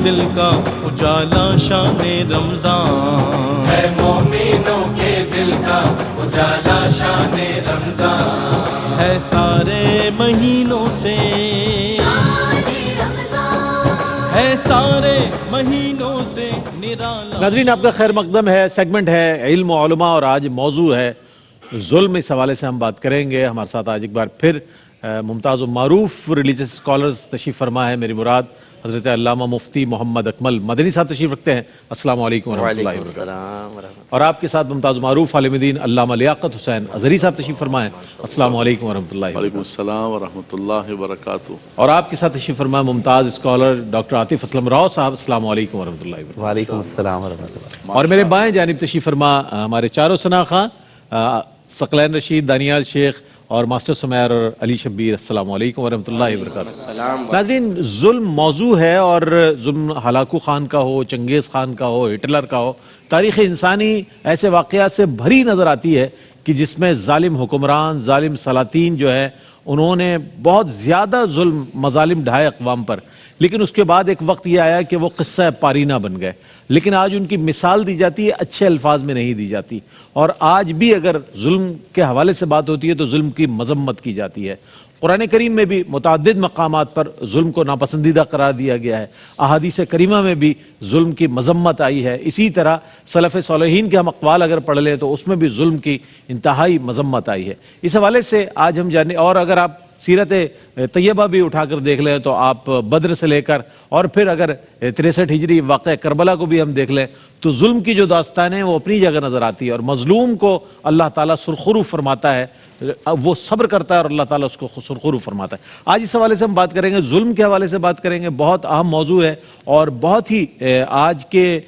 دل کا اجالا شان رمضان ہے مومنوں کے دل کا اجالا شان رمضان ہے سارے مہینوں سے ہے سارے مہینوں سے نرالا. ناظرین آپ کا خیر مقدم ہے، سیگمنٹ ہے علم و علماء، اور آج موضوع ہے ظلم. اس حوالے سے ہم بات کریں گے. ہمارے ساتھ آج ایک بار پھر ممتاز و معروف ریلیجس اسکالرز تشریف فرما ہے. میری مراد حضرت علامہ مفتی محمد اکمل مدنی صاحب تشریف رکھتے ہیں. السلام علیکم ورحمۃ اللہ وبرکاتہ. اور آپ کے ساتھ ممتاز و معروف عالم دین علامہ لیاقت حسین اظہری صاحب تشریف فرما ہے. السلام علیکم ورحمۃ اللہ. وعلیکم السلام ورحمۃ اللہ وبرکاتہ. اور آپ کے ساتھ تشریف فرما ممتاز اسکالر ڈاکٹر عاطف اسلم راؤ صاحب. السلام علیکم ورحمۃ اللہ وبرکاتہ. وعلیکم السلام ورحمۃ اللہ. اور میرے بائیں جانب تشریف فرما ہمارے چاروں ثنا خواں ثقلین رشید، دانیال شیخ اور ماسٹر سمیر اور علی شبیر. السلام علیکم ورحمۃ اللہ وبرکاتہ. ناظرین ظلم موضوع ہے، اور ظلم ہلاکو خان کا ہو، چنگیز خان کا ہو، ہٹلر کا ہو، تاریخ انسانی ایسے واقعات سے بھری نظر آتی ہے کہ جس میں ظالم حکمران، ظالم سلاطین جو ہے انہوں نے بہت زیادہ ظلم مظالم ڈھائے اقوام پر. لیکن اس کے بعد ایک وقت یہ آیا کہ وہ قصہ پارینہ بن گئے. لیکن آج ان کی مثال دی جاتی ہے، اچھے الفاظ میں نہیں دی جاتی. اور آج بھی اگر ظلم کے حوالے سے بات ہوتی ہے تو ظلم کی مذمت کی جاتی ہے. قرآن کریم میں بھی متعدد مقامات پر ظلم کو ناپسندیدہ قرار دیا گیا ہے. احادیث کریمہ میں بھی ظلم کی مذمت آئی ہے. اسی طرح سلف صالحین کے ہم اقوال اگر پڑھ لیں تو اس میں بھی ظلم کی انتہائی مذمت آئی ہے. اس حوالے سے آج ہم جانے، اور اگر آپ سیرت طیبہ بھی اٹھا کر دیکھ لیں تو آپ بدر سے لے کر اور پھر اگر 63 ہجری واقعہ کربلا کو بھی ہم دیکھ لیں تو ظلم کی جو داستانیں ہیں وہ اپنی جگہ نظر آتی ہے. اور مظلوم کو اللہ تعالیٰ سرخرو فرماتا ہے، وہ صبر کرتا ہے اور اللہ تعالیٰ اس کو سرخرو فرماتا ہے. آج اس حوالے سے ہم بات کریں گے، ظلم کے حوالے سے بات کریں گے. بہت اہم موضوع ہے اور بہت ہی آج کے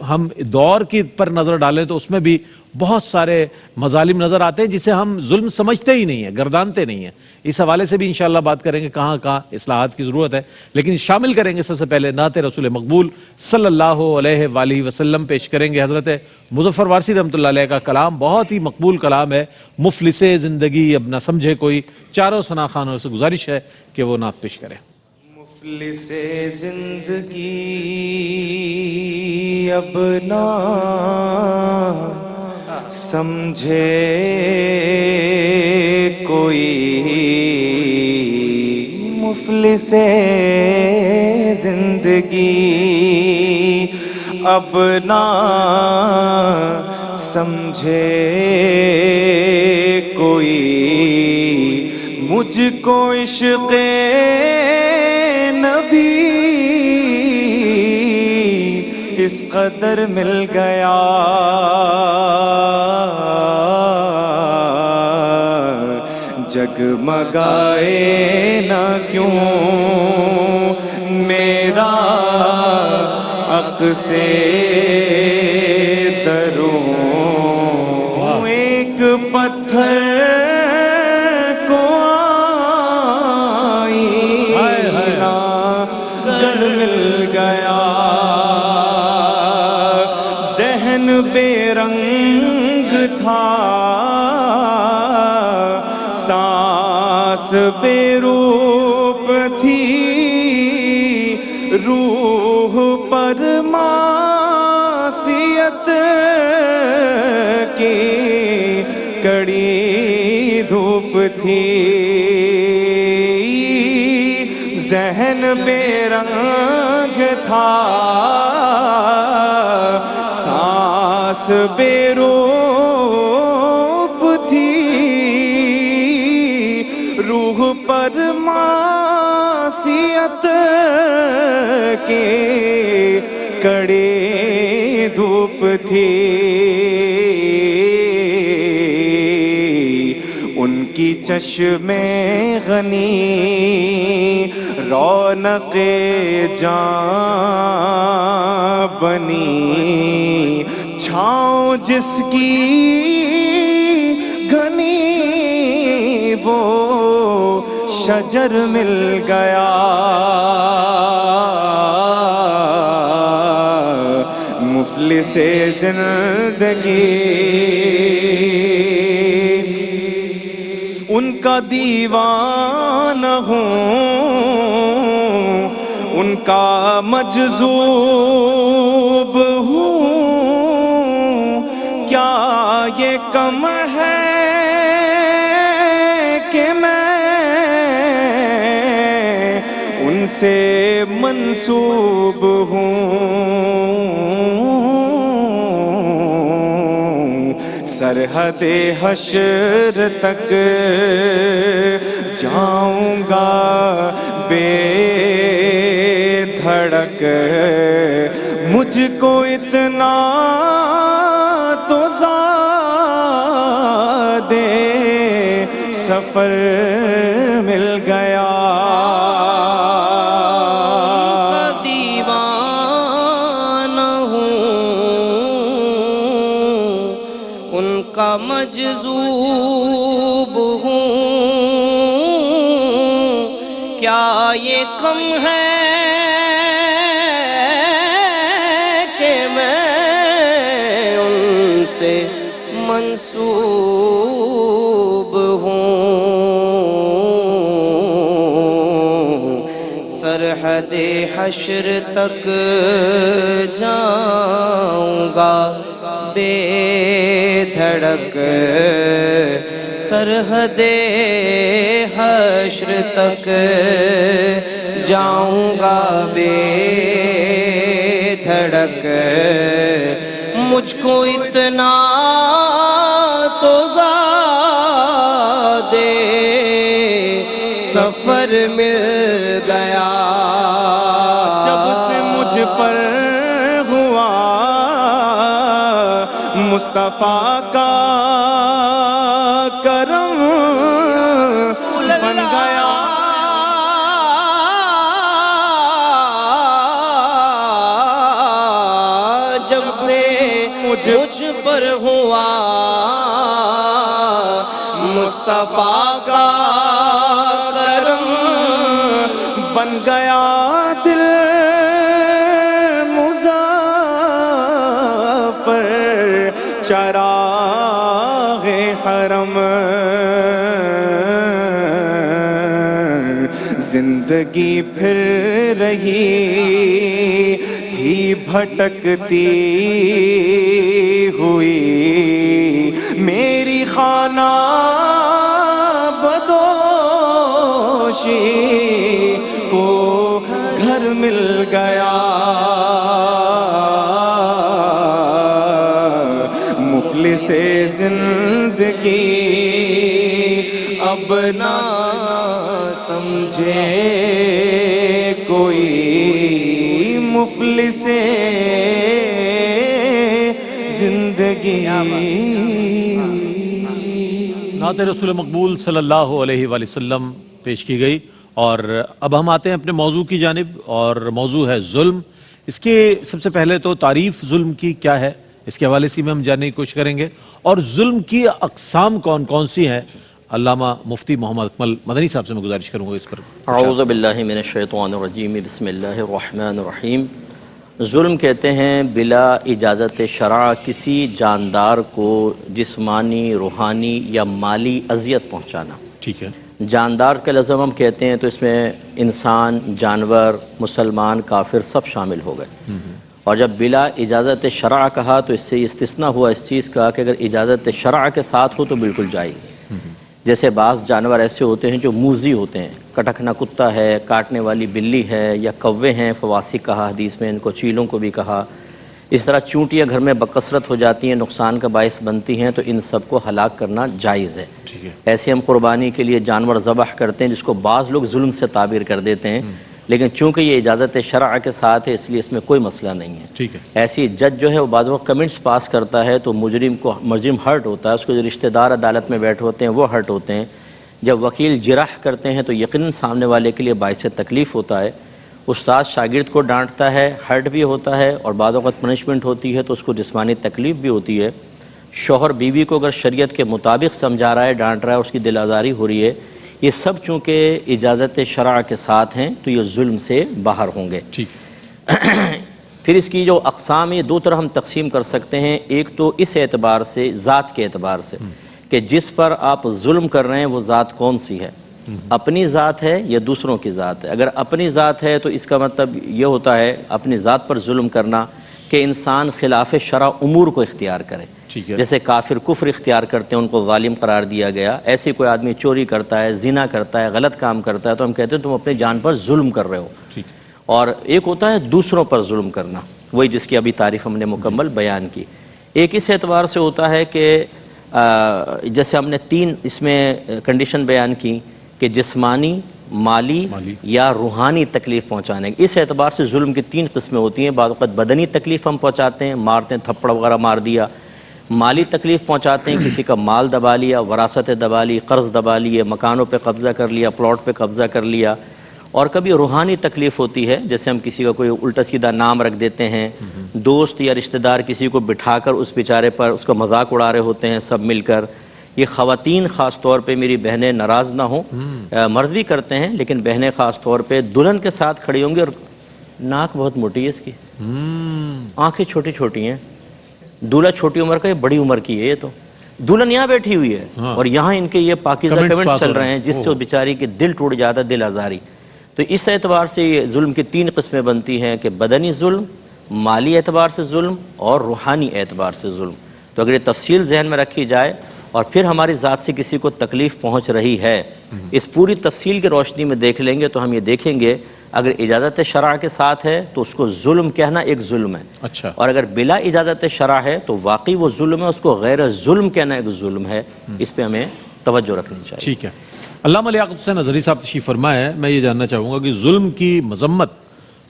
ہم دور کی پر نظر ڈالیں تو اس میں بھی بہت سارے مظالم نظر آتے ہیں جسے ہم ظلم سمجھتے ہی نہیں ہیں، گردانتے نہیں ہیں. اس حوالے سے بھی انشاءاللہ بات کریں گے کہاں کہاں اصلاحات کی ضرورت ہے. لیکن شامل کریں گے سب سے پہلے نعت رسول مقبول صلی اللہ علیہ وآلہ وسلم. پیش کریں گے حضرت مظفر وارثی رحمۃ اللہ علیہ کا کلام. بہت ہی مقبول کلام ہے، مفلس زندگی اب نہ سمجھے کوئی. چاروں ثنا خانوں سے گزارش ہے کہ وہ نعت پیش کریں. مفلس زندگی اب نہ سمجھے کوئی، مفلس زندگی اب نہ سمجھے کوئی. مجھ کو عشق نبی اس قدر مل گیا، جگمگائے نہ کیوں میرا عق سے دروں. ایک پتھر کو آئینہ گر مل گیا، ذہن بے رنگ تھا، سانس بے روپ تھی، روح پر معصیت کی کڑی دھوپ تھی. ذہن بے رنگ تھا، سانس بے روپ تھی، روح پر معصیت کے کڑی دھوپ تھی. ان کی چشم غنی رونق جاں بنی، چھاؤں جس کی گھنی وہ شجر مل گیا. مفلس زندگی ان کا دیوانہ ہوں، ان کا مجذوب ہوں، کیا یہ کم ہے کہ میں ان سے منسوب ہوں؟ سرحد حشر تک جاؤں گا بے دھڑک، مجھ کو اتنا تو زیادہ سفر مل گیا۔ مجذوب ہوں، کیا یہ کم ہے کہ میں ان سے منسوب ہوں؟ سرحد حشر تک جاؤں گا بے دھڑک، سرحد حشر تک جاؤں گا بے دھڑک، مجھ کو اتنا تو زیادہ سفر مل گیا۔ جب سے مجھ پر ہوا مصطفیٰ کا کرم بن گیا، جب سے مجھ پر ہوا مصطفیٰ کا کرم بن گیا دل مظفر چراغ حرم، زندگی پھر رہی تھی بھٹکتی ہوئی، میری خانہ بدوشی کو گھر مل گیا، مفلس زندگی اب نہ سمجھے کوئی، مفلس زندگی۔ نعت رسول مقبول صلی اللہ علیہ وآلہ وسلم پیش کی گئی، اور اب ہم آتے ہیں اپنے موضوع کی جانب، اور موضوع ہے ظلم۔ اس کے سب سے پہلے تو تعریف ظلم کی کیا ہے، اس کے حوالے سے میں ہم جاننے کی کوشش کریں گے، اور ظلم کی اقسام کون کون سی ہیں۔ علامہ مفتی محمد اکمل مدنی صاحب سے میں گزارش کروں گا اس پر۔ اعوذ باللہ من الشیطان الرجیم، بسم اللہ الرحمن الرحیم۔ ظلم کہتے ہیں بلا اجازت شرع کسی جاندار کو جسمانی، روحانی یا مالی اذیت پہنچانا۔ ٹھیک ہے۔ جاندار کا لفظ ہم کہتے ہیں تو اس میں انسان، جانور، مسلمان، کافر سب شامل ہو گئے، اور جب بلا اجازت شرع کہا تو اس سے استثناء ہوا اس چیز کا کہ اگر اجازت شرع کے ساتھ ہو تو بالکل جائز ہے۔ جیسے بعض جانور ایسے ہوتے ہیں جو موذی ہوتے ہیں، کٹکنا کتا ہے، کاٹنے والی بلی ہے، یا کوے ہیں، فواسق کہا حدیث میں ان کو، چیلوں کو بھی کہا۔ اس طرح چونٹیاں گھر میں بکثرت ہو جاتی ہیں، نقصان کا باعث بنتی ہیں، تو ان سب کو ہلاک کرنا جائز ہے۔ ایسے ہم قربانی کے لیے جانور ذبح کرتے ہیں جس کو بعض لوگ ظلم سے تعبیر کر دیتے ہیں، لیکن چونکہ یہ اجازت شرع کے ساتھ ہے اس لیے اس میں کوئی مسئلہ نہیں ہے۔ ٹھیک ہے۔ ایسی جج جو ہے وہ بعض وقت کمنٹس پاس کرتا ہے تو مجرم ہرٹ ہوتا ہے، اس کو جو رشتہ دار عدالت میں بیٹھے ہوتے ہیں وہ ہرٹ ہوتے ہیں، جب وکیل جرح کرتے ہیں تو یقیناً سامنے والے کے لیے باعث تکلیف ہوتا ہے۔ استاد شاگرد کو ڈانٹتا ہے، ہرٹ بھی ہوتا ہے، اور بعض وقت پنشمنٹ ہوتی ہے تو اس کو جسمانی تکلیف بھی ہوتی ہے۔ شوہر بیوی کو اگر شریعت کے مطابق سمجھا رہا ہے، ڈانٹ رہا ہے، اس کی دل آزاری ہو رہی ہے، یہ سب چونکہ اجازت شرع کے ساتھ ہیں تو یہ ظلم سے باہر ہوں گے۔ ٹھیک۔ پھر اس کی جو اقسام ہیں دو طرح ہم تقسیم کر سکتے ہیں، ایک تو اس اعتبار سے، ذات کے اعتبار سے، کہ جس پر آپ ظلم کر رہے ہیں وہ ذات کون سی ہے۔ اپنی ذات ہے یا دوسروں کی ذات ہے. اگر اپنی ذات ہے تو اس کا مطلب یہ ہوتا ہے اپنی ذات پر ظلم کرنا کہ انسان خلاف شرع امور کو اختیار کرے. جیسے کافر کفر اختیار کرتے ہیں ان کو ظالم قرار دیا گیا. ایسے کوئی آدمی چوری کرتا ہے, زنا کرتا ہے, غلط کام کرتا ہے تو ہم کہتے ہیں تم اپنی جان پر ظلم کر رہے ہو. اور ایک ہوتا ہے دوسروں پر ظلم کرنا, وہی جس کی ابھی تعریف ہم نے مکمل بیان کی. ایک اس اعتبار سے ہوتا ہے کہ جیسے ہم نے 3 اس میں کنڈیشن بیان کی کہ جسمانی, مالی یا روحانی تکلیف پہنچانے. اس اعتبار سے ظلم کی 3 قسمیں ہوتی ہیں. بعض اوقات بدنی تکلیف ہم پہنچاتے ہیں, مارتے ہیں, تھپڑ وغیرہ مار دیا. مالی تکلیف پہنچاتے ہیں, کسی کا مال دبا لیا, وراثت دبا لی, قرض دبا لیے, مکانوں پہ قبضہ کر لیا, پلاٹ پہ قبضہ کر لیا. اور کبھی روحانی تکلیف ہوتی ہے, جیسے ہم کسی کا کوئی الٹا سیدھا نام رکھ دیتے ہیں, دوست یا رشتہ دار کسی کو بٹھا کر اس بیچارے پر اس کا مذاق اڑا رہے ہوتے ہیں سب مل کر. یہ خواتین خاص طور پہ, میری بہنیں ناراض نہ ہوں, مرد بھی کرتے ہیں لیکن بہنیں خاص طور پہ دلہن کے ساتھ کھڑی ہوں گی اور ناک بہت موٹی ہے اس کی, آنکھیں چھوٹی چھوٹی ہیں, دولہا چھوٹی عمر کا, یہ بڑی عمر کی ہے. یہ تو دلہن یہاں بیٹھی ہوئی ہے اور یہاں ان کے یہ پاکیزہ کمنٹس چل رہے ہیں جس سے وہ بیچاری کے دل ٹوٹ جاتا ہے, دل آزاری. تو اس اعتبار سے یہ ظلم کی 3 قسمیں بنتی ہیں کہ بدنی ظلم, مالی اعتبار سے ظلم اور روحانی اعتبار سے ظلم. تو اگر یہ تفصیل ذہن میں رکھی جائے اور پھر ہماری ذات سے کسی کو تکلیف پہنچ رہی ہے, اس پوری تفصیل کی روشنی میں دیکھ لیں گے تو ہم یہ دیکھیں گے اگر اجازت شرع کے ساتھ ہے تو اس کو ظلم کہنا ایک ظلم ہے. اچھا. اور اگر بلا اجازت شرع ہے تو واقعی وہ ظلم ہے, اس کو غیر ظلم کہنا ایک ظلم ہے. اس پہ ہمیں توجہ رکھنی چاہیے. ٹھیک ہے. علامہ لیاقت حسین اظہری صاحب تشریف فرمائے ہیں. میں یہ جاننا چاہوں گا کہ ظلم کی مذمت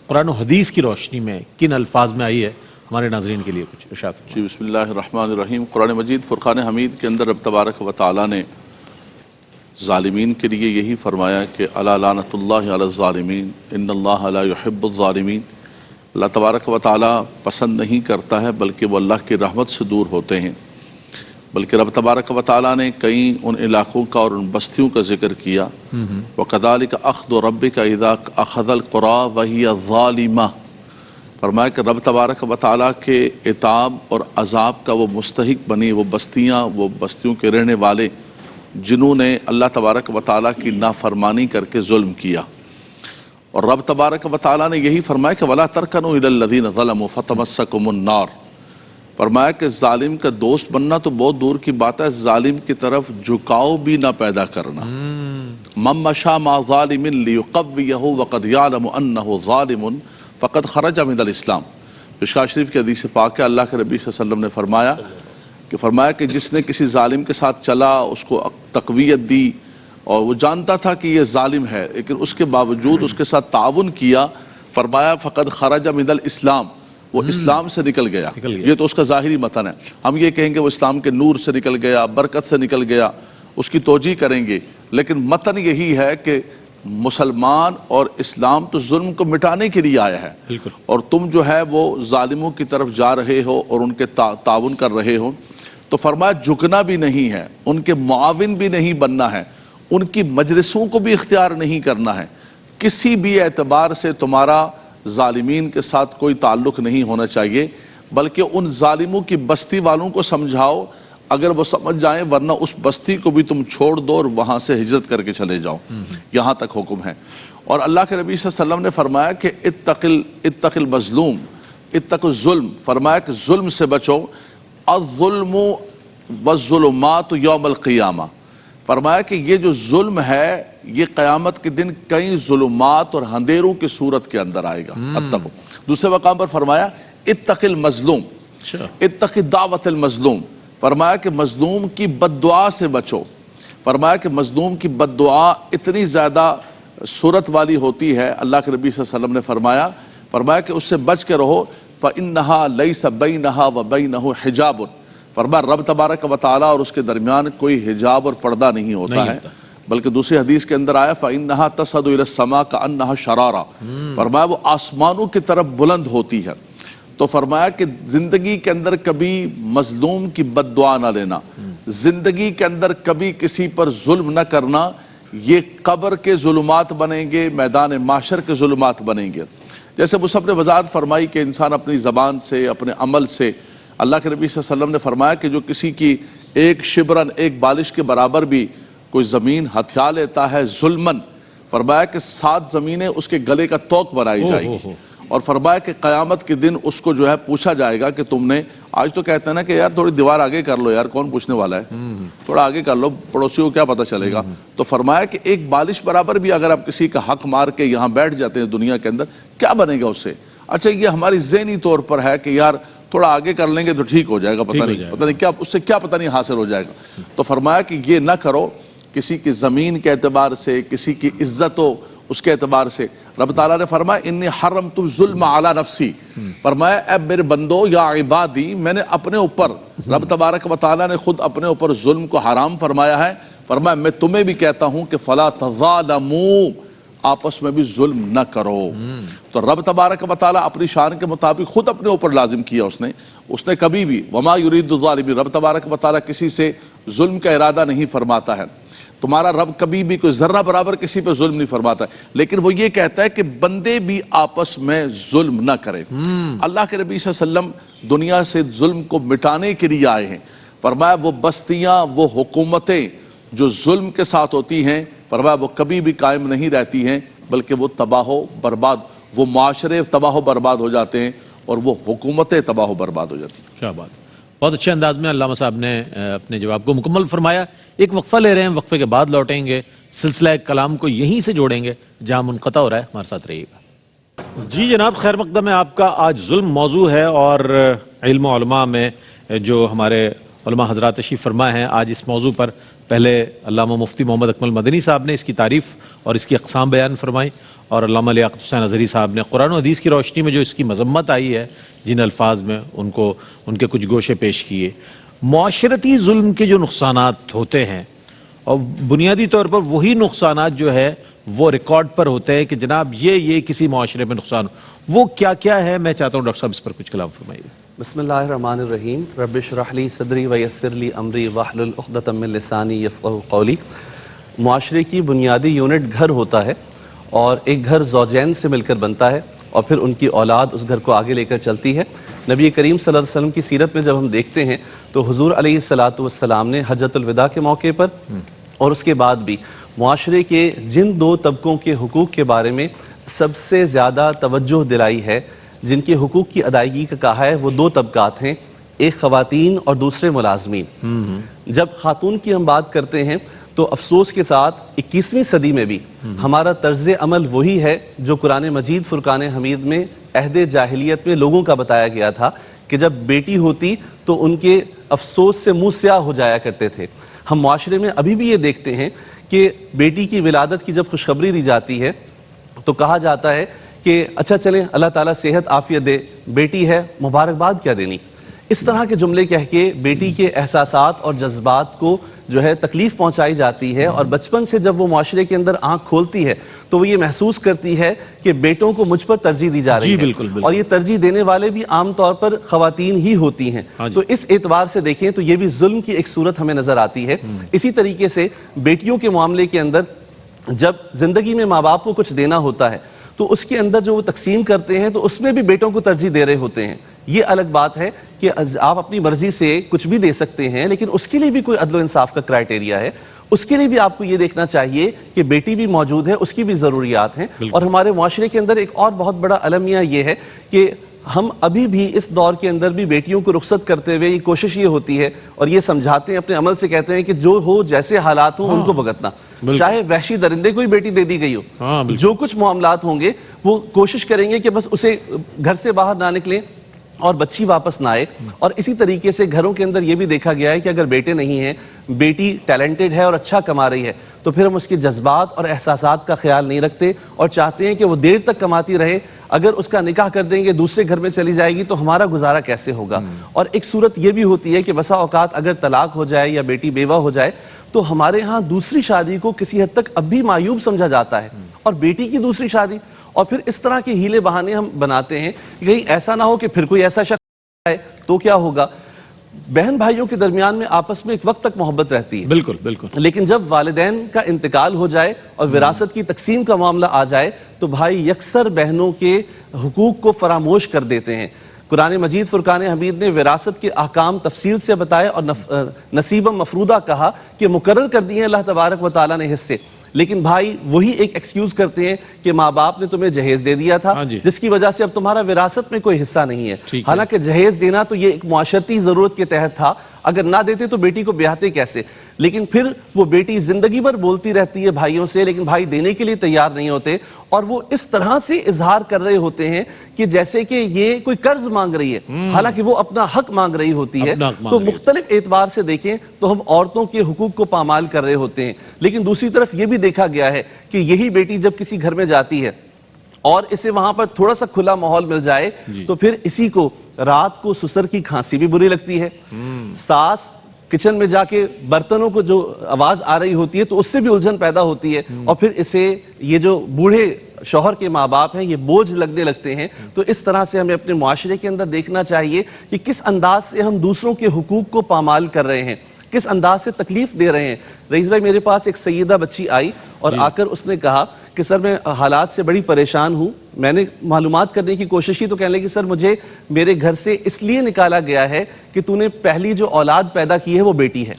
قرآن و حدیث کی روشنی میں کن الفاظ میں آئی ہے, ہمارے ناظرین کے لیے کچھ ارشاد فرمائیں. جی بسم اللہ الرحمن الرحیم. قرآن مجید فرقان حمید کے اندر رب تبارک و تعالیٰ نے ظالمین کے لیے یہی فرمایا کہ الا لعنت اللہ علی الظالمین ان اللہ لا یحب الظالمین. اللہ تبارک و تعالیٰ پسند نہیں کرتا ہے بلکہ وہ اللہ کی رحمت سے دور ہوتے ہیں. بلکہ رب تبارک و تعالیٰ نے کئی ان علاقوں کا اور ان بستیوں کا ذکر کیا. وَكَذَلِكَ أَخْذُ رَبِّكَ إِذَا أَخَذَ الْقُرَىٰ وَهِيَ ظَالِمَةٌ. فرمایا کہ رب تبارک و تعالیٰ کے عتاب اور عذاب کا وہ مستحق بنی وہ بستیوں کے رہنے والے جنہوں نے اللہ تبارک و تعالیٰ کی نافرمانی کر کے ظلم کیا. اور رب تبارک و تعالیٰ نے یہی فرمایا کہ وَلَا تَرْكَنُوا إِلَى الَّذِينَ ظَلَمُوا فَتَمَسَّكُمُ النَّارُ. فرمایا کہ ظالم کا دوست بننا تو بہت دور کی بات ہے, ظالم کی طرف جھکاؤ بھی نہ پیدا کرنا. مَن مَشَىٰ مَعَ ظَالِمٍ لِيُقَوِّيَهُ وَقَدْ يَعْلَمُ أَنَّهُ ظَالِمٌ فَقَدْ خَرَجَ مِنَ الْإِسْلَامِ. مشکوٰۃ شریف کی حدیث پاک ہے, اللہ کے نبی صلی اللہ علیہ وسلم نے فرمایا کہ جس نے کسی ظالم کے ساتھ چلا, اس کو تقویت دی اور وہ جانتا تھا کہ یہ ظالم ہے لیکن اس کے باوجود اس کے ساتھ تعاون کیا, فرمایا فقد خرج من الاسلام, وہ اسلام سے نکل گیا. یہ تو اس کا ظاہری متن ہے. ہم یہ کہیں گے وہ اسلام کے نور سے نکل گیا, برکت سے نکل گیا, اس کی توجیہ کریں گے, لیکن متن یہی ہے کہ مسلمان اور اسلام تو ظلم کو مٹانے کے لیے آیا ہے, اور تم جو ہے وہ ظالموں کی طرف جا رہے ہو اور ان کے تعاون کر رہے ہو. تو فرمایا جھکنا بھی نہیں ہے, ان کے معاون بھی نہیں بننا ہے, ان کی مجلسوں کو بھی اختیار نہیں کرنا ہے. کسی بھی اعتبار سے تمہارا ظالمین کے ساتھ کوئی تعلق نہیں ہونا چاہیے, بلکہ ان ظالموں کی بستی والوں کو سمجھاؤ اگر وہ سمجھ جائیں, ورنہ اس بستی کو بھی تم چھوڑ دو اور وہاں سے ہجرت کر کے چلے جاؤ. یہاں تک حکم ہے. اور اللہ کے نبی صلی اللہ علیہ وسلم نے فرمایا کہ اتق المظلوم اتق الظلم. فرمایا کہ ظلم سے بچو. الظلم والظلمات یوم القیامہ. فرمایا کہ یہ جو ظلم ہے یہ قیامت کے دن کئی ظلمات اور اندھیروں کی صورت کے اندر آئے گا. اتقو. دوسرے مقام پر فرمایا اتق المظلوم اتق دعوت المظلوم. فرمایا کہ مظلوم کی بد دعا سے بچو. فرمایا کہ مظلوم کی بد دعا اتنی زیادہ صورت والی ہوتی ہے, اللہ کے نبی صلی اللہ علیہ وسلم نے فرمایا کہ اس سے بچ کے رہو. فَإِنَّهَا لَيْسَ بَيْنَهَا وَبَيْنَهُ حِجَابٌ. فرمایا رب تبارک و تعالیٰ اور اس کے درمیان کوئی حجاب اور پردہ نہیں ہوتا ہے, بلکہ دوسری حدیث کے اندر آیا فَإِنَّهَا تَصَعُدُ إِلَى السَّمَاءِ كَأَنَّهَا شَرَارَةٌ. فرمایا وہ آسمانوں کی طرف بلند ہوتی ہے. تو فرمایا کہ زندگی کے اندر کبھی مظلوم کی بد دعا نہ لینا, زندگی کے اندر کبھی کسی پر ظلم نہ کرنا. یہ قبر کے ظلمات بنیں گے, میدان محشر کے ظلمات بنیں گے. جیسے مصعب نے وضاحت فرمائی کہ انسان اپنی زبان سے, اپنے عمل سے, اللہ کے نبی صلی اللہ علیہ وسلم نے فرمایا کہ جو کسی کی ایک شبرن ایک بالش کے برابر بھی کوئی زمین ہتھیا لیتا ہے ظلمن، فرمایا کہ 7 زمینیں اس کے گلے کا توق بنائی جائے گی، اور فرمایا کہ قیامت کے دن اس کو جو ہے پوچھا جائے گا کہ تم نے، آج تو کہتے ہیں نا کہ یار تھوڑی دیوار آگے کر لو یار، کون پوچھنے والا ہے، تھوڑا آگے کر لو، پڑوسیوں کو کیا پتہ چلے گا. تو فرمایا کہ ایک بالش برابر بھی اگر آپ کسی کا حق مار کے یہاں بیٹھ جاتے ہیں دنیا کے اندر، کیا بنے گا اس سے؟ اچھا یہ ہماری ذہنی طور پر ہے کہ یار تھوڑا آگے کر لیں گے تو ٹھیک ہو جائے گا، پتہ نہیں کیا اس سے کیا پتہ نہیں حاصل ہو جائے گا. تو فرمایا کہ یہ نہ کرو کسی کی زمین کے اعتبار سے، کسی کی عزت و اس کے اعتبار سے. رب تعالیٰ نے فرمایا انی حرمت الظلم علی نفسی، فرمایا اے میرے بندو یا عبادی، میں نے اپنے اوپر، رب تبارک و تعالیٰ نے خود اپنے اوپر ظلم کو حرام فرمایا ہے. فرمایا میں تمہیں بھی کہتا ہوں کہ فلا تظالموا، آپس میں بھی ظلم نہ کرو. تو رب تبارک و تعالیٰ اپنی شان کے مطابق خود اپنے اوپر لازم کیا اس نے کبھی بھی وما یرید الظالمین، رب تبارک و تعالیٰ کسی سے ظلم کا ارادہ نہیں فرماتا ہے. تمہارا رب کبھی بھی کوئی ذرہ برابر کسی پہ ظلم نہیں فرماتا ہے، لیکن وہ یہ کہتا ہے کہ بندے بھی آپس میں ظلم نہ کریں. اللہ کے نبی صلی اللہ علیہ وسلم دنیا سے ظلم کو مٹانے کے لیے آئے ہیں. فرمایا وہ بستیاں، وہ حکومتیں جو ظلم کے ساتھ ہوتی ہیں، فرمایا وہ کبھی بھی قائم نہیں رہتی ہیں، بلکہ وہ تباہ و برباد، وہ معاشرے تباہ و برباد ہو جاتے ہیں اور وہ حکومتیں تباہ و برباد ہو جاتی ہیں. کیا بات، بہت اچھے انداز میں علامہ صاحب نے اپنے جواب کو مکمل فرمایا. ایک وقفہ لے رہے ہیں، وقفے کے بعد لوٹیں گے، سلسلہ کلام کو یہیں سے جوڑیں گے جہاں منقطع ہو رہا ہے. ہمارے ساتھ رہیے گا. جی جناب، خیر مقدم ہے آپ کا. آج ظلم موضوع ہے اور علم و علماء میں جو ہمارے علماء حضرات تشریف فرما ہیں، آج اس موضوع پر پہلے علامہ مفتی محمد اکمل مدنی صاحب نے اس کی تعریف اور اس کی اقسام بیان فرمائی، اور علامہ لیاقت حسین اظہری صاحب نے قرآن و حدیث کی روشنی میں جو اس کی مذمت آئی ہے جن الفاظ میں، ان کے کچھ گوشے پیش کیے. معاشرتی ظلم کے جو نقصانات ہوتے ہیں، اور بنیادی طور پر وہی نقصانات جو ہے وہ ریکارڈ پر ہوتے ہیں کہ جناب یہ کسی معاشرے میں نقصان، وہ کیا ہے؟ میں چاہتا ہوں ڈاکٹر صاحب اس پر کچھ کلام فرمائیے. بسم اللہ الرحمن الرحیم. رب اشرح لی صدری ویسر لی امری واحلل عقدۃ من لسانی یفقہوا قولی. معاشرے کی بنیادی یونٹ گھر ہوتا ہے، اور ایک گھر زوجین سے مل کر بنتا ہے، اور پھر ان کی اولاد اس گھر کو آگے لے کر چلتی ہے. نبی کریم صلی اللہ علیہ وسلم کی سیرت میں جب ہم دیکھتے ہیں تو حضور علیہ السلام نے حجۃ الوداع کے موقع پر اور اس کے بعد بھی معاشرے کے جن 2 طبقوں کے حقوق کے بارے میں سب سے زیادہ توجہ دلائی ہے، جن کے حقوق کی ادائیگی کا کہا ہے، وہ 2 طبقات ہیں، ایک خواتین اور دوسرے ملازمین. جب خاتون کی ہم بات کرتے ہیں تو افسوس کے ساتھ 21ویں صدی میں بھی ہمارا طرز عمل وہی ہے جو قرآن مجید فرقان حمید میں عہد جاہلیت میں لوگوں کا بتایا گیا تھا کہ جب بیٹی ہوتی تو ان کے افسوس سے منہ سیاہ ہو جایا کرتے تھے. ہم معاشرے میں ابھی بھی یہ دیکھتے ہیں کہ بیٹی کی ولادت کی جب خوشخبری دی جاتی ہے تو کہا جاتا ہے کہ اچھا چلیں اللہ تعالیٰ صحت عافیت دے، بیٹی ہے، مبارکباد کیا دینی. اس طرح کے جملے کہہ کے بیٹی کے احساسات اور جذبات کو جو ہے تکلیف پہنچائی جاتی ہے، اور بچپن سے جب وہ معاشرے کے اندر آنکھ کھولتی ہے تو وہ یہ محسوس کرتی ہے کہ بیٹوں کو مجھ پر ترجیح دی جا رہی ہے. بالکل. اور یہ ترجیح دینے والے بھی عام طور پر خواتین ہی ہوتی ہیں. تو اس اعتبار سے دیکھیں تو یہ بھی ظلم کی ایک صورت ہمیں نظر آتی ہے. اسی طریقے سے بیٹیوں کے معاملے کے اندر جب زندگی میں ماں باپ کو کچھ دینا ہوتا ہے تو اس کے اندر جو وہ تقسیم کرتے ہیں تو اس میں بھی بیٹوں کو ترجیح دے رہے ہوتے ہیں. یہ الگ بات ہے کہ آپ اپنی مرضی سے کچھ بھی دے سکتے ہیں، لیکن اس کے لیے بھی کوئی عدل و انصاف کا کرائٹیریا ہے. اس کے لیے بھی آپ کو یہ دیکھنا چاہیے کہ بیٹی بھی موجود ہے، اس کی بھی ضروریات ہیں. اور ہمارے معاشرے کے اندر ایک اور بہت بڑا المیہ یہ ہے کہ ہم ابھی بھی اس دور کے اندر بھی بیٹیوں کو رخصت کرتے ہوئے یہ کوشش یہ ہوتی ہے اور یہ سمجھاتے ہیں، اپنے عمل سے کہتے ہیں کہ جو ہو جیسے حالات ہوں ان کو بھگتنا. چاہے وحشی درندے کو ہی بیٹی دے دی گئی ہو، جو کچھ معاملات ہوں گے وہ کوشش کریں گے کہ بس اسے گھر سے باہر نہ نکلیں اور بچی واپس نہ آئے. اور اسی طریقے سے گھروں کے اندر یہ بھی دیکھا گیا ہے کہ اگر بیٹے نہیں ہیں، بیٹی ٹیلنٹڈ ہے اور اچھا کما رہی ہے، تو پھر ہم اس کے جذبات اور احساسات کا خیال نہیں رکھتے اور چاہتے ہیں کہ وہ دیر تک کماتی رہے. اگر اس کا نکاح کر دیں گے، دوسرے گھر میں چلی جائے گی تو ہمارا گزارا کیسے ہوگا. اور ایک صورت یہ بھی ہوتی ہے کہ بسا اوقات اگر طلاق ہو جائے یا بیٹی بیوہ ہو جائے تو ہمارے ہاں دوسری شادی کو کسی حد تک اب بھی معیوب سمجھا جاتا ہے، اور بیٹی کی دوسری شادی، اور پھر اس طرح کے ہیلے بہانے ہم بناتے ہیں کہ کہیں ایسا نہ ہو کہ پھر کوئی ایسا شخص ہے تو کیا ہوگا. بہن بھائیوں کے درمیان میں آپس میں ایک وقت تک محبت رہتی ہے، بالکل بالکل، لیکن جب والدین کا انتقال ہو جائے اور وراثت کی تقسیم کا معاملہ آ جائے تو بھائی یکسر بہنوں کے حقوق کو فراموش کر دیتے ہیں. قرآن مجید فرقان حمید نے وراثت کے احکام تفصیل سے بتائے اور نصیب مفروضہ کہا کہ مقرر کر دیے اللہ تبارک و تعالیٰ نے حصے، لیکن بھائی وہی ایک ایکسکیوز کرتے ہیں کہ ماں باپ نے تمہیں جہیز دے دیا تھا جس کی وجہ سے اب تمہارا وراثت میں کوئی حصہ نہیں ہے، حالانکہ جہیز دینا تو یہ ایک معاشرتی ضرورت کے تحت تھا، اگر نہ دیتے تو بیٹی کو بیاہتے کیسے؟ لیکن پھر وہ بیٹی زندگی بھر بولتی رہتی ہے بھائیوں سے، لیکن بھائی دینے کے لیے تیار نہیں ہوتے، اور وہ اس طرح سے اظہار کر رہے ہوتے ہیں کہ جیسے کہ یہ کوئی قرض مانگ رہی ہے، حالانکہ وہ اپنا حق مانگ رہی ہوتی ہے۔ تو مختلف اعتبار سے دیکھیں تو ہم عورتوں کے حقوق کو پامال کر رہے ہوتے ہیں، لیکن دوسری طرف یہ بھی دیکھا گیا ہے کہ یہی بیٹی جب کسی گھر میں جاتی ہے اور اسے وہاں پر تھوڑا سا کھلا ماحول مل جائے تو پھر اسی کو رات کو سسر کی کھانسی بھی بری لگتی ہے، ساس کچن میں جا کے برتنوں کو جو آواز آ رہی ہوتی ہے تو اس سے بھی الجھن پیدا ہوتی ہے، اور پھر اسے یہ جو بوڑھے شوہر کے ماں باپ ہیں یہ بوجھ لگنے لگتے ہیں۔ تو اس طرح سے ہمیں اپنے معاشرے کے اندر دیکھنا چاہیے کہ کس انداز سے ہم دوسروں کے حقوق کو پامال کر رہے ہیں، کس انداز سے تکلیف دے رہے ہیں۔ رئیس بھائی میرے پاس ایک سیدہ بچی آئی اور آ کر اس نے کہا کہ سر میں حالات سے بڑی پریشان ہوں، میں نے معلومات کرنے کی کوشش کی تو کہنے لگی سر مجھے میرے گھر سے اس لیے نکالا گیا ہے کہ تو نے پہلی جو اولاد پیدا کی ہے وہ بیٹی ہے،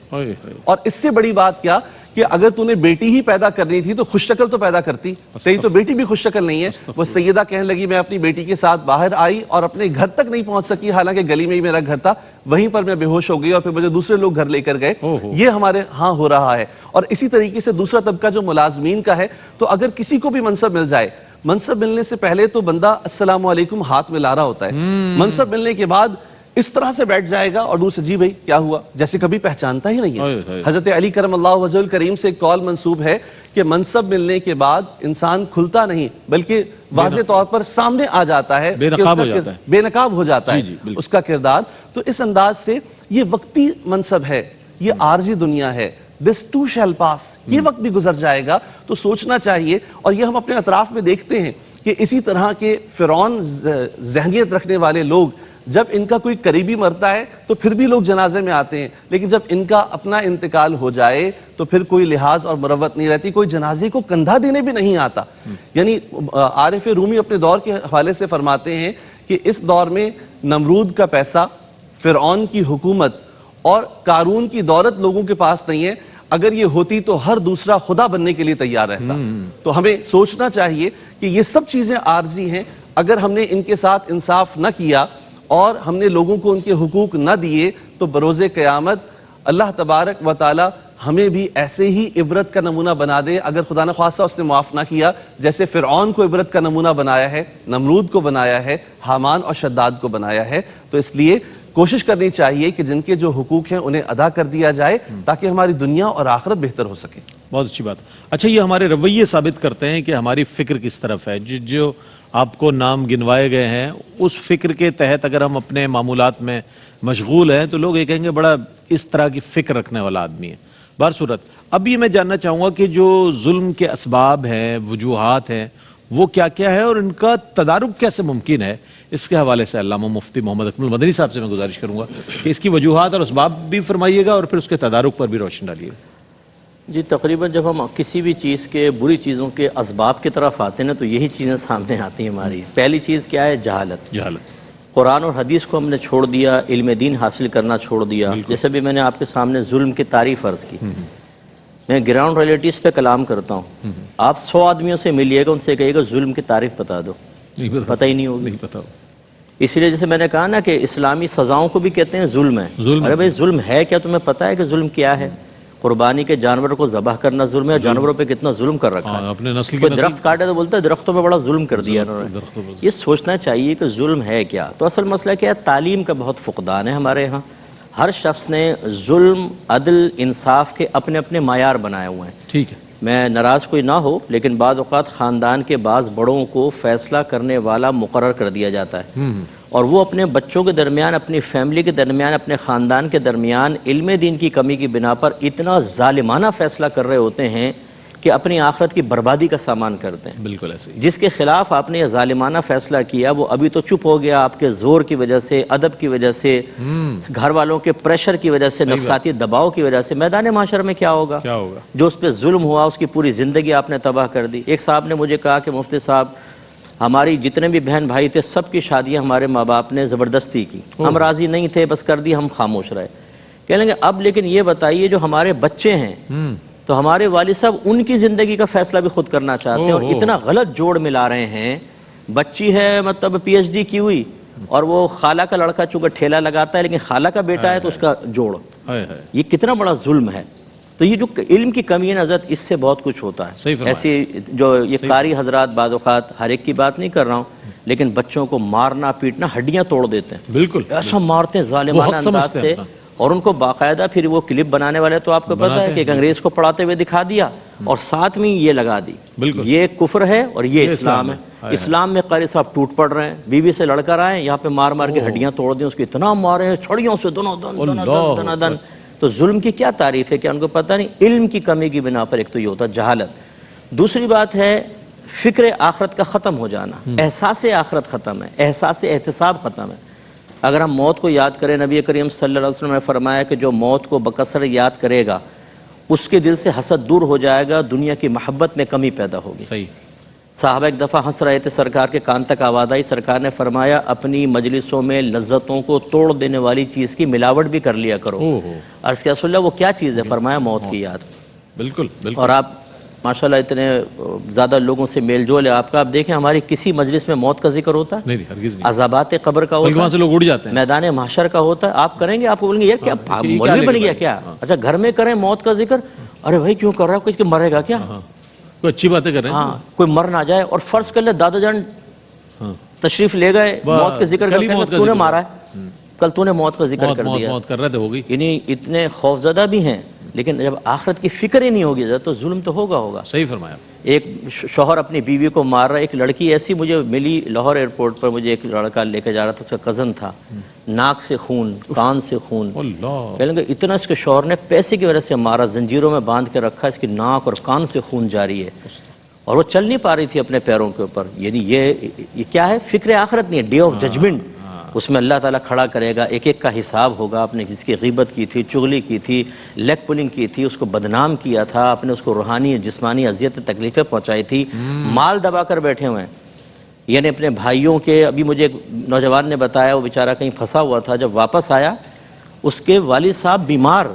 اور اس سے بڑی بات کیا کہ اگر تو نے بیٹی ہی پیدا کرنی تھی تو خوش شکل تو پیدا کرتی، تیری تو بیٹی بھی خوش شکل نہیں ہے۔ وہ سیدہ کہنے لگی میں اپنی بیٹی کے ساتھ باہر آئی اور اپنے گھر تک نہیں پہنچ سکی، حالانکہ گلی میں ہی میرا گھر تھا، وہیں پر میں بے ہوش ہو گئی اور پھر مجھے دوسرے لوگ گھر لے کر گئے۔ یہ ہمارے ہاں ہو رہا ہے۔ اور اسی طریقے سے دوسرا طبقہ جو ملازمین کا ہے، تو اگر کسی کو بھی منصب مل جائے، منصب ملنے سے پہلے تو بندہ السلام علیکم ہاتھ ملا رہا ہوتا ہے، منصب ملنے کے بعد اس طرح سے بیٹھ جائے گا اور دوسرے جی بھائی کیا ہوا، جیسے کبھی پہچانتا ہی نہیں ہے۔ حضرت علی کرم اللہ وجہ الکریم سے ایک قول منسوب ہے کہ منصب ملنے کے بعد انسان کھلتا نہیں بلکہ واضح طور پر سامنے آ جاتا ہے، بے نقاب ہو جاتا ہے اس کا کردار۔ تو اس انداز سے یہ وقتی منصب ہے، یہ عارضی دنیا ہے، this too shall pass، یہ وقت بھی گزر جائے گا۔ تو سوچنا چاہیے، اور یہ ہم اپنے اطراف میں دیکھتے ہیں کہ اسی طرح کے فرعون ذہنیت رکھنے والے لوگ جب ان کا کوئی قریبی مرتا ہے تو پھر بھی لوگ جنازے میں آتے ہیں، لیکن جب ان کا اپنا انتقال ہو جائے تو پھر کوئی لحاظ اور مروت نہیں رہتی، کوئی جنازے کو کندھا دینے بھی نہیں آتا۔ یعنی عارف رومی اپنے دور کے حوالے سے فرماتے ہیں کہ اس دور میں نمرود کا پیسہ، فرعون کی حکومت اور قارون کی دولت لوگوں کے پاس نہیں ہے، اگر یہ ہوتی تو ہر دوسرا خدا بننے کے لیے تیار رہتا۔ تو ہمیں سوچنا چاہیے کہ یہ سب چیزیں عارضی ہیں، اگر ہم نے ان کے ساتھ انصاف نہ کیا اور ہم نے لوگوں کو ان کے حقوق نہ دیے تو بروز قیامت اللہ تبارک و تعالی ہمیں بھی ایسے ہی عبرت کا نمونہ بنا دے، اگر خدا نخواستہ اس نے معاف نہ کیا، جیسے فرعون کو عبرت کا نمونہ بنایا ہے، نمرود کو بنایا ہے، حامان اور شداد کو بنایا ہے۔ تو اس لیے کوشش کرنی چاہیے کہ جن کے جو حقوق ہیں انہیں ادا کر دیا جائے تاکہ ہماری دنیا اور آخرت بہتر ہو سکے۔ بہت اچھی بات۔ اچھا، یہ ہمارے رویے ثابت کرتے ہیں کہ ہماری فکر کس طرف ہے۔ جو آپ کو نام گنوائے گئے ہیں اس فکر کے تحت اگر ہم اپنے معمولات میں مشغول ہیں تو لوگ یہ کہیں گے بڑا اس طرح کی فکر رکھنے والا آدمی ہے۔ بہرصورت اب یہ میں جاننا چاہوں گا کہ جو ظلم کے اسباب ہیں، وجوہات ہیں، وہ کیا کیا ہے اور ان کا تدارک کیسے ممکن ہے، اس کے حوالے سے علامہ مفتی محمد اکمل مدنی صاحب سے میں گزارش کروں گا کہ اس کی وجوہات اور اسباب بھی فرمائیے گا اور پھر اس کے تدارک پر بھی روشن ڈالیے گا۔ جی، تقریباً جب ہم کسی بھی چیز کے بری چیزوں کے اسباب کی طرف آتے ہیں نا تو یہی چیزیں سامنے آتی ہیں ہماری۔ پہلی چیز کیا ہے؟ جہالت۔ قرآن اور حدیث کو ہم نے چھوڑ دیا، علم دین حاصل کرنا چھوڑ دیا۔ جیسے بھی میں نے آپ کے سامنے ظلم کی تعریف عرض کی، میں گراؤنڈ ریئلٹیز پہ کلام کرتا ہوں۔ آپ 100 آدمیوں سے ملیے گا، ان سے کہیے گا ظلم کی تعریف بتا دو، پتہ ہی نہیں ہوگی۔ اسی لیے جیسے میں نے کہا نا کہ اسلامی سزاؤں کو بھی کہتے ہیں ظلم ہے۔ ارے بھائی ظلم ہے کیا؟ تمہیں پتہ ہے کہ ظلم کیا ہے؟ قربانی کے جانور کو ذبح کرنا ظلم ہے، جانوروں پہ کتنا ظلم کر رکھا ہے۔ اپنے نسل کوئی درخت کاٹے تو بولتا ہے درختوں پہ بڑا ظلم کر دیا انہوں نے۔ یہ سوچنا چاہیے کہ ظلم ہے کیا۔ تو اصل مسئلہ کیا ہے؟ تعلیم کا بہت فقدان ہے ہمارے ہاں۔ ہر شخص نے ظلم، عدل، انصاف کے اپنے اپنے معیار بنائے ہوئے ہیں۔ ٹھیک ہے، میں ناراض کوئی نہ ہو، لیکن بعض اوقات خاندان کے بعض بڑوں کو فیصلہ کرنے والا مقرر کر دیا جاتا ہے، اور وہ اپنے بچوں کے درمیان، اپنی فیملی کے درمیان، اپنے خاندان کے درمیان علم دین کی کمی کی بنا پر اتنا ظالمانہ فیصلہ کر رہے ہوتے ہیں کہ اپنی آخرت کی بربادی کا سامان کرتے ہیں۔ بالکل ایسے ہی۔ جس کے خلاف آپ نے یہ ظالمانہ فیصلہ کیا وہ ابھی تو چپ ہو گیا، آپ کے زور کی وجہ سے، ادب کی وجہ سے، گھر والوں کے پریشر کی وجہ سے، نفساتی دباؤ کی وجہ سے۔ میدان محشر میں کیا ہوگا؟ جو اس پہ ظلم ہوا اس کی پوری زندگی آپ نے تباہ کر دی۔ ایک صاحب نے مجھے کہا کہ مفتی صاحب ہماری جتنے بھی بہن بھائی تھے سب کی شادیاں ہمارے ماں باپ نے زبردستی کی، ہم راضی نہیں تھے، بس کر دی، ہم خاموش رہے. کہنے لگے اب لیکن یہ بتائیے جو ہمارے بچے ہیں تو ہمارے والد صاحب ان کی زندگی کا فیصلہ بھی خود کرنا چاہتے ہیں، اور اتنا غلط جوڑ ملا رہے ہیں. بچی ہے مطلب پی ایچ ڈی کی ہوئی، اور وہ خالہ کا لڑکا چونکہ ٹھیلا لگاتا ہے لیکن خالہ کا بیٹا ہے تو اس کا جوڑ. یہ کتنا بڑا ظلم ہے. تو یہ جو علم کی کمی ہے حضرت، اس سے بہت کچھ ہوتا ہے. ایسی جو یہ قاری حضرات بعض اوقات، ہر ایک کی بات نہیں کر رہا ہوں، لیکن بچوں کو مارنا پیٹنا ہڈیاں توڑ دیتے ہیں. بالکل ایسا مارتے ہیں ظالمانہ انداز سے، اور ان کو باقاعدہ پھر وہ کلپ بنانے والے تو آپ کو پتہ ہے کہ ایک انگریز کو پڑھاتے ہوئے دکھا دیا اور ساتھ میں یہ لگا دی. یہ کفر ہے اور یہ اسلام ہے. اسلام میں قاری صاحب ٹوٹ پڑ رہے ہیں، بیوی سے لڑ کر آئے، یہاں پہ مار مار کے ہڈیاں توڑ دیں، اس کو اتنا مارے ہیں چھڑیوں سے دونوں دن دن. تو ظلم کی کیا تعریف ہے، کیا ان کو پتہ نہیں؟ علم کی کمی کی بنا پر ایک تو یہ ہوتا جہالت. دوسری بات ہے فکر آخرت کا ختم ہو جانا. احساس آخرت ختم ہے، احساس احتساب ختم ہے. اگر ہم موت کو یاد کریں، نبی کریم صلی اللہ علیہ وسلم نے فرمایا کہ جو موت کو بکثرت یاد کرے گا اس کے دل سے حسد دور ہو جائے گا، دنیا کی محبت میں کمی پیدا ہوگی. صحیح. صحابہ ایک دفعہ ہنس رہے تھے، سرکار کے کان تک آواز آئی، سرکار نے فرمایا اپنی مجلسوں میں لذتوں کو توڑ دینے والی چیز کی ملاوٹ بھی کر لیا کرو. عرض کیا رسول اللہ وہ کیا چیز ہے؟ فرمایا موت کی یاد. بالکل بالکل. اور آپ ماشاءاللہ اتنے زیادہ لوگوں سے میل جول ہے آپ کا، آپ دیکھیں ہماری کسی مجلس میں موت کا ذکر ہوتا ہے؟ نہیں، ہرگز نہیں. عذابات قبر کا ہوتا وہاں سے لوگ اڑ جاتے ہیں. میدان محشر کا ہوتا ہے. آپ کریں گے، آپ کو بولیں گے یار کیا مولوی بن گیا کیا؟ اچھا گھر میں کریں موت کا ذکر، ارے بھائی کیوں کر رہا ہے، کچھ کہ مرے گا کیا؟ کوئی اچھی باتیں کر رہے ہیں. ہاں کوئی مر نہ جائے. اور فرض کر لے دادا جان تشریف لے گئے، موت کے ذکر کرتے ہیں، تو نے مارا ہے، کل تو نے موت کا ذکر کر دیا. موت کر رہے تھے، ہو گئی. یعنی اتنے خوفزدہ بھی ہیں، لیکن جب آخرت کی فکر ہی نہیں ہوگی تو ظلم تو ہوگا. صحیح فرمایا. ایک شوہر اپنی بیوی کو مار رہا ہے. ایک لڑکی ایسی مجھے ملی لاہور ایئرپورٹ پر، مجھے ایک لڑکا لے کے جا رہا تھا، اس کا کزن تھا، ناک سے خون، کان سے خون. کہنے لگے اتنا اس کے شوہر نے پیسے کی وجہ سے مارا، زنجیروں میں باندھ کے رکھا، اس کی ناک اور کان سے خون جاری ہے، اور وہ چل نہیں پا رہی تھی اپنے پیروں کے اوپر. یعنی یہ کیا ہے؟ فکر آخرت نہیں ہے، ڈے آف ججمنٹ. اس میں اللہ تعالیٰ کھڑا کرے گا، ایک ایک کا حساب ہوگا. آپ نے جس کی غیبت کی تھی، چغلی کی تھی، لیگ پولنگ کی تھی، اس کو بدنام کیا تھا، آپ نے اس کو روحانی جسمانی اذیت تکلیفیں پہنچائی تھی، مال دبا کر بیٹھے ہوئے ہیں. یعنی اپنے بھائیوں کے، ابھی مجھے ایک نوجوان نے بتایا، وہ بیچارہ کہیں پھنسا ہوا تھا، جب واپس آیا اس کے والد صاحب بیمار،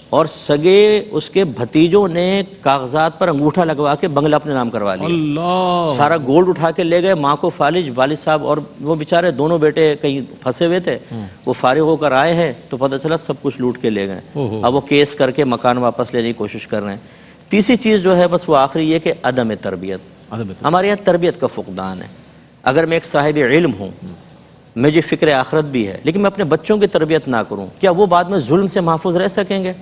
اور سگے اس کے بھتیجوں نے کاغذات پر انگوٹھا لگوا کے بنگلہ اپنے نام کروا لیا. سارا گولڈ اٹھا کے لے گئے، ماں کو فالج، والد صاحب اور وہ بیچارے دونوں بیٹے کہیں پھنسے ہوئے تھے. وہ فارغ ہو کر آئے ہیں تو پتہ چلا سب کچھ لوٹ کے لے گئے. اب وہ کیس کر کے مکان واپس لینے کی کوشش کر رہے ہیں. تیسری چیز جو ہے بس وہ آخری یہ کہ عدم تربیت. ہمارے یہاں تربیت کا فقدان ہے. اگر میں ایک صاحب علم ہوں، مجھے فکر آخرت بھی ہے، لیکن میں اپنے بچوں کی تربیت نہ کروں، کیا وہ بعد میں ظلم سے محفوظ رہ سکیں گے؟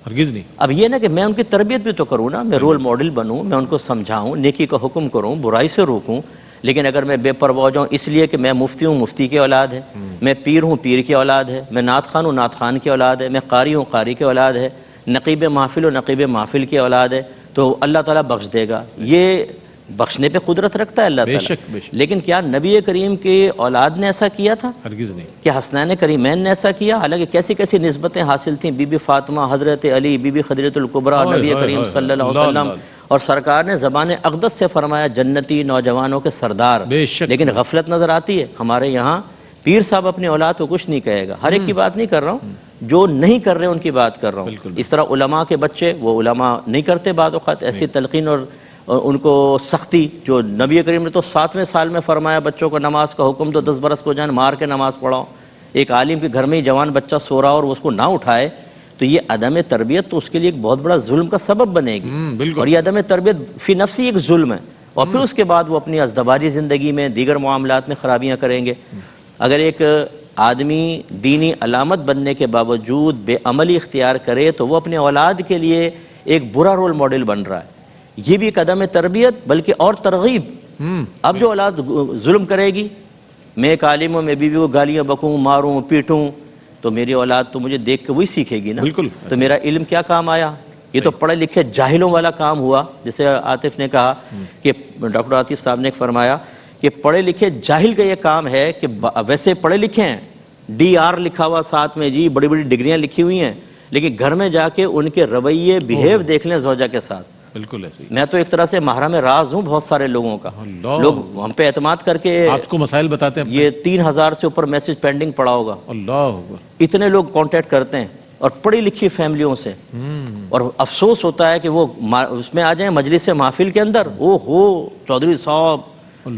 ہرگز نہیں. اب یہ نا کہ میں ان کی تربیت بھی تو کروں نا، میں رول ماڈل بنوں، میں ان کو سمجھاؤں، نیکی کا حکم کروں، برائی سے روکوں. لیکن اگر میں بے پرواہ ہو جاؤں اس لیے کہ میں مفتی ہوں، مفتی کی اولاد ہے، میں پیر ہوں، پیر کی اولاد ہے، میں نعت خان ہوں، نعت خان کی اولاد ہے، میں قاری ہوں، قاری کی اولاد ہے، نقیب محفل ہوں، نقیب محفل کی اولاد ہے، تو اللہ تعالیٰ بخش دے گا. یہ بخشنے پہ قدرت رکھتا ہے اللہ تعالیٰ. لیکن کیا نبی کریم کی اولاد نے ایسا کیا تھا؟ ہرگز نہیں. کیا حسنین کریمین نے ایسا کیا؟ حالانکہ کیسی کیسی نسبتیں حاصل تھیں، بی بی فاطمہ، حضرت علی، بی بی خدیجہ الکبریٰ، نبی کریم صلی اللہ علیہ وسلم. اور سرکار نے زبان اقدس سے فرمایا جنتی نوجوانوں کے سردار. لیکن غفلت نظر آتی ہے ہمارے یہاں. پیر صاحب اپنی اولاد کو کچھ نہیں کہے گا. ہر ایک کی بات نہیں کر رہا ہوں، جو نہیں کر رہے ان کی بات کر رہا ہوں. اس طرح علماء کے بچے، وہ علماء نہیں کرتے بعض اوقات ایسی تلقین اور ان کو سختی. جو نبی کریم نے تو 7ویں سال میں فرمایا بچوں کو نماز کا حکم دو، 10 برس کو جان مار کے نماز پڑھاؤ. ایک عالم کے گھر میں ہی جوان بچہ سو رہا اور اس کو نہ اٹھائے تو یہ عدم تربیت تو اس کے لیے ایک بہت بڑا ظلم کا سبب بنے گی. اور یہ عدم تربیت فی نفسی ایک ظلم ہے. اور پھر اس کے بعد وہ اپنی ازدواجی زندگی میں، دیگر معاملات میں خرابیاں کریں گے. اگر ایک آدمی دینی علامت بننے کے باوجود بے عملی اختیار کرے تو وہ اپنے اولاد کے لیے ایک برا رول ماڈل بن رہا ہے. یہ بھی ایک عدم تربیت بلکہ اور ترغیب. اب جو اولاد ظلم کرے گی، میں ایک عالم ہوں، میں بیوی کو گالیاں بکوں، ماروں، پیٹوں، تو میری اولاد تو مجھے دیکھ کے وہی سیکھے گی نا. تو میرا علم کیا کام آیا؟ یہ تو پڑھے لکھے جاہلوں والا کام ہوا. جیسے عاطف نے کہا کہ ڈاکٹر عاطف صاحب نے فرمایا کہ پڑھے لکھے جاہل کا یہ کام ہے کہ ویسے پڑھے لکھے ہیں، DR لکھا ہوا ساتھ میں، بڑی بڑی ڈگریاں لکھی ہوئی ہیں، لیکن گھر میں جا کے ان کے رویے، بیہیو دیکھ لیں زوجہ کے ساتھ بالکل ایسے ہی. میں تو ایک طرح سے محرم راز ہوں بہت سارے لوگوں کا. اللہ. لوگ ہم پہ اعتماد کر کے آپ کو مسائل بتاتے ہیں. یہ 3000 سے اوپر میسج پینڈنگ پڑا ہوگا. اللہ اکبر. اتنے لوگ کانٹیکٹ کرتے ہیں اور پڑھی لکھی فیملیوں سے, اور افسوس ہوتا ہے کہ وہ اس میں آ جائیں مجلس محفل کے اندر, او ہو چودھری صاحب,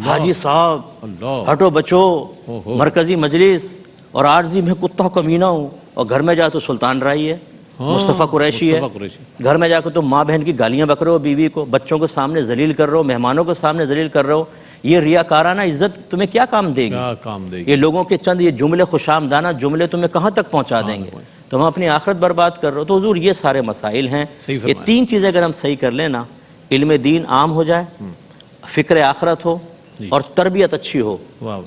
حاجی صاحب, اللہ. ہٹو بچو, اوہو. مرکزی مجلس, اور عارضی میں کتا کمینہ ہوں, اور گھر میں جا تو سلطان رائی ہے, مصطفیٰ قریشی ہے, مصطفیٰ قریشی. گھر میں جا کے تو ماں بہن کی گالیاں بک رہے ہو, بیوی کو, بچوں کو سامنے ذلیل کر رہے ہو, مہمانوں کو سامنے ذلیل کر رہے ہو. یہ ریاکارانہ عزت تمہیں کیا کام دے گی؟ کیا کام دے گی؟ یہ لوگوں کے چند یہ جملے خوش آمدانہ جملے تمہیں کہاں تک پہنچا دیں گے؟ تم اپنی آخرت برباد کر رہے ہو. تو حضور یہ سارے مسائل ہیں. یہ 3 چیزیں اگر ہم صحیح کر لیں نا, علم دین عام ہو جائے, فکر آخرت ہو, اور تربیت اچھی ہو,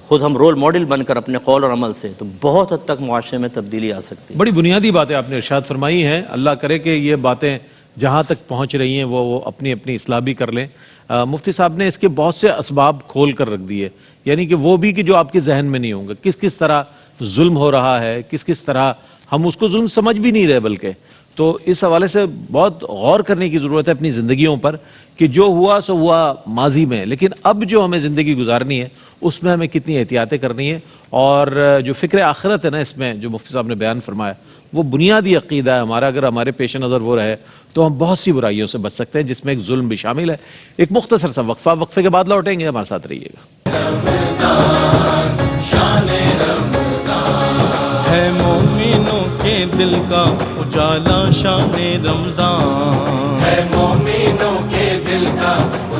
خود ہم رول ماڈل بن کر اپنے قول اور عمل سے, تو بہت حد تک معاشرے میں تبدیلی آ سکتی ہے. بڑی بنیادی باتیں آپ نے ارشاد فرمائی ہیں. اللہ کرے کہ یہ باتیں جہاں تک پہنچ رہی ہیں وہ اپنی اپنی اصلاح بھی کر لیں. مفتی صاحب نے اس کے بہت سے اسباب کھول کر رکھ دیے, یعنی کہ وہ بھی کہ جو آپ کے ذہن میں نہیں ہوں گے, کس کس طرح ظلم ہو رہا ہے, کس کس طرح ہم اس کو ظلم سمجھ بھی نہیں رہے. بلکہ تو اس حوالے سے بہت غور کرنے کی ضرورت ہے اپنی زندگیوں پر, کہ جو ہوا سو ہوا ماضی میں, لیکن اب جو ہمیں زندگی گزارنی ہے اس میں ہمیں کتنی احتیاطیں کرنی ہیں. اور جو فکر آخرت ہے نا اس میں, جو مفتی صاحب نے بیان فرمایا, وہ بنیادی عقیدہ ہے ہمارا. اگر ہمارے پیش نظر وہ رہے تو ہم بہت سی برائیوں سے بچ سکتے ہیں, جس میں ایک ظلم بھی شامل ہے. ایک مختصر سا وقفہ, وقفے کے بعد لوٹیں گے, ہمارے ساتھ رہیے گا. ہے مومنوں کے دل کا اجالا شان رمضان, ہے مومنوں